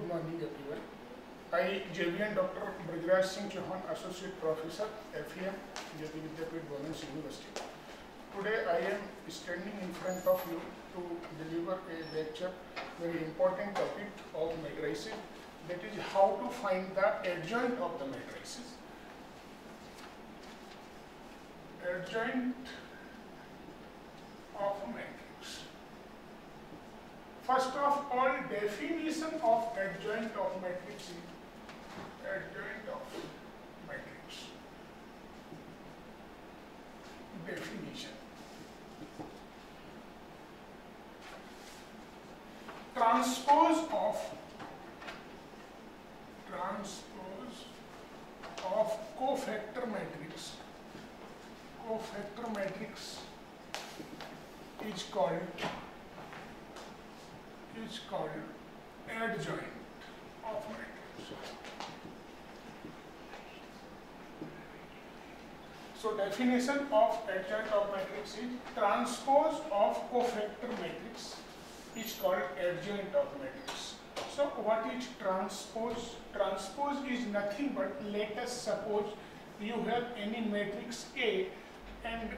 morning everyone. I, JVN Dr. Brajraj Singh Chauhan, Associate Professor, FEM, Jyoti Vidyapeeth Women's University. Today I am standing in front of you to deliver a lecture, very important topic of matrices, that is how to find the adjoint of the matrices. Adjoint of matrix. First of all, definition of adjoint of matrix is adjoint of matrix. Definition. Transpose of cofactor matrix. Cofactor matrix is called adjoint of matrix. So definition of adjoint of matrix is transpose of cofactor matrix is called adjoint of matrix. So what is transpose? Transpose is nothing but, let us suppose you have any matrix A and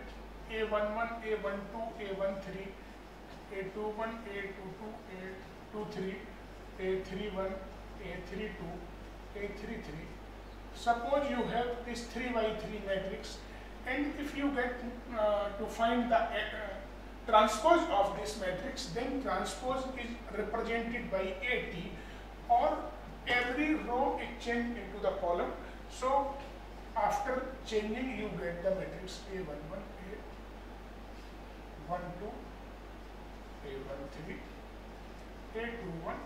A11, A12, A13, A21, A22, A23, A31, A32, A33. Suppose you have this 3x3 matrix, and if you get to find the transpose of this matrix, then transpose is represented by AT, or every row is changed into the column. So after changing, you get the matrix A11, A12, A13, A21,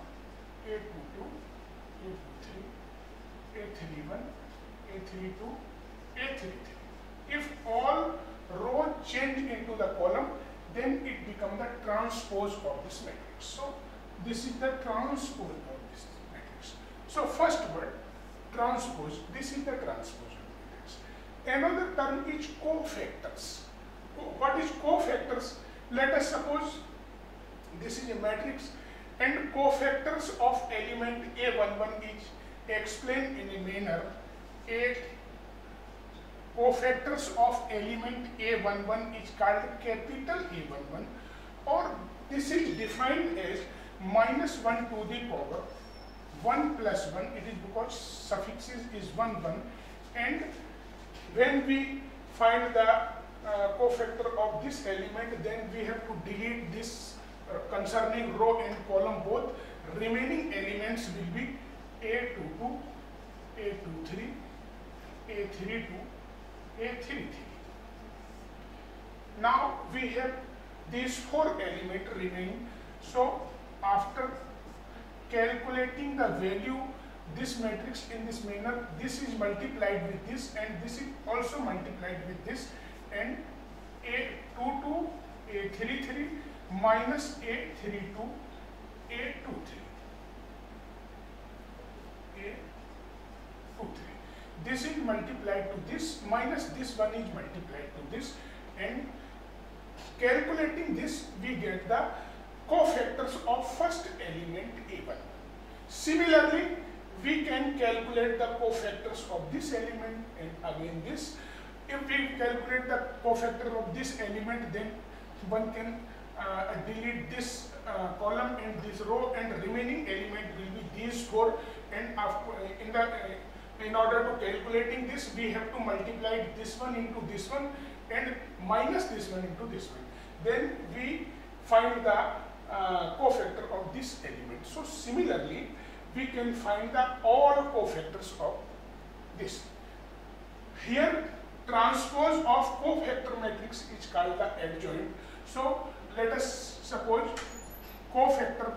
A22, A23, A31, A32, A33. If all rows change into the column, then it becomes the transpose of this matrix. So this is the transpose of this matrix. So first word, transpose, this is the transpose of matrix. Another term is cofactors. What is cofactors? Let us suppose this is a matrix and cofactors of element A11 is explained in a manner. Cofactors of element A11 is called capital A11, or this is defined as -1 to the power 1 plus 1. It is because suffixes is 1, 1, and when we find the cofactor of this element, then we have to delete this concerning row and column both. Remaining elements will be A22, A23, A32, A33. Now we have these 4 elements remaining. So after calculating the value, this matrix in this manner, this is multiplied with this, and this is also multiplied with this, and A22, A33 minus A32, A23, A23. This is multiplied to this, minus this one is multiplied to this, and calculating this, we get the cofactors of first element A1. Similarly, we can calculate the cofactors of this element and again this. If we calculate the cofactor of this element, then one can delete this column and this row, and remaining element will be these 4. And after, in order to calculating this, we have to multiply this one into this one and minus this one into this one. Then we find the cofactor of this element. So similarly, we can find the all cofactors of this. Here, transpose of cofactor matrix is called the adjoint. So let us suppose cofactor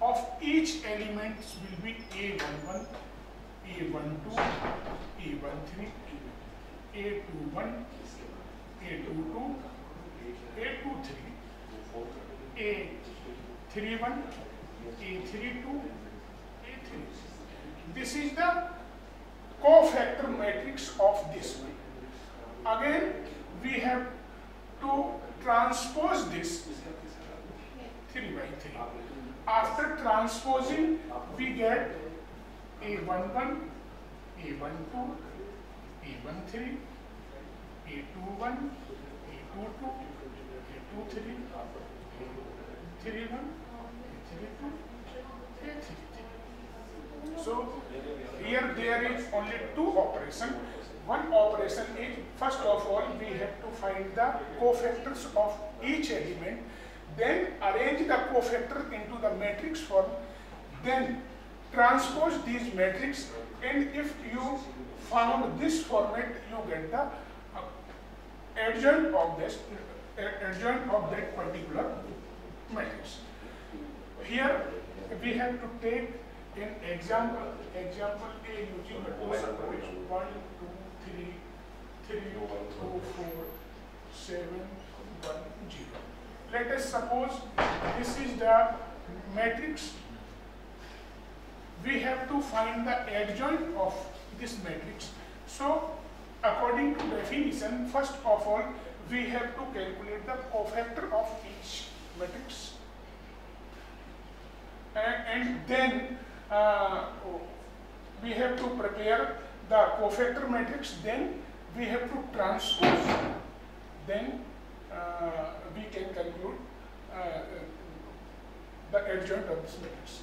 of each element will be A11, A12, A13, A21, A22, A23, A31, A32, A33. This is the cofactor matrix of this one. Again, we have to transpose this 3 by 3. After transposing, we get A11, A12, A13, A21, A22, A23, A31, A32, A33. So here there is only two operations. One operation is, first of all, we have to find the cofactors of each element, then arrange the cofactor into the matrix form, then transpose these matrix, and if you found this format, you get the adjoint of that particular matrix. Here we have to take an example A using the two support 1, 2, 3, 3, 2, 4, 7, 1, 0. Let us suppose this is the matrix. We have to find the adjoint of this matrix. So, according to definition, first of all, we have to calculate the cofactor of each matrix. And then we have to prepare the cofactor matrix, then we have to transpose, then we can conclude the adjoint of this matrix.